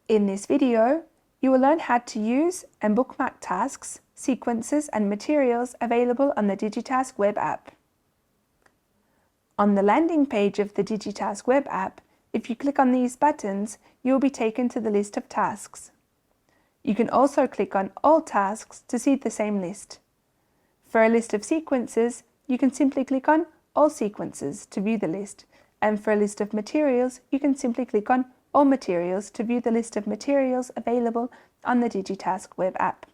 In this video, you will learn how to use and bookmark tasks, sequences and materials available on the Digitask Web App. On the landing page of the Digitask Web App, if you click on these buttons, you will be taken to the list of tasks. You can also click on All Tasks to see the same list. For a list of sequences, you can simply click on All Sequences to view the list, and for a list of materials, you can simply click on All Materials to view the list of materials available on the Digitask Web App.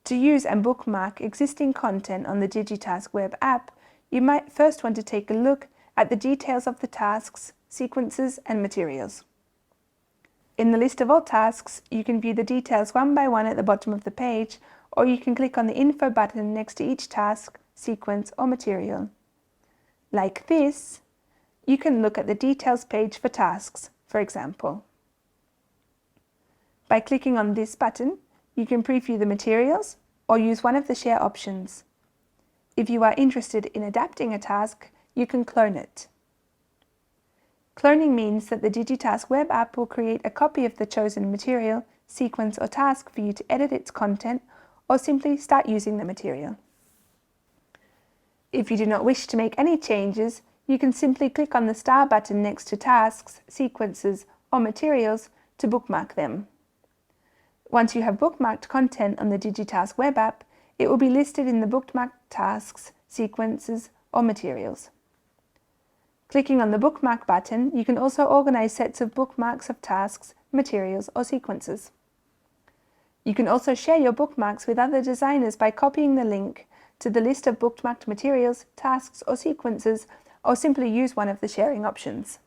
To use and bookmark existing content on the Digitask Web App, you might first want to take a look at the details of the tasks, sequences and materials. In the list of all tasks, you can view the details one by one at the bottom of the page, or you can click on the Info button next to each task, sequence or material. Like this, you can look at the details page for tasks, for example. By clicking on this button, you can preview the materials or use one of the share options. If you are interested in adapting a task, you can clone it. Cloning means that the Digitask Web App will create a copy of the chosen material, sequence or task for you to edit its content or simply start using the material. If you do not wish to make any changes, you can simply click on the star button next to tasks, sequences or materials to bookmark them. Once you have bookmarked content on the Digitask Web App, it will be listed in the bookmarked tasks, sequences or materials. Clicking on the Bookmark button, you can also organize sets of bookmarks of tasks, materials or sequences. You can also share your bookmarks with other designers by copying the link to the list of bookmarked materials, tasks or sequences, or simply use one of the sharing options.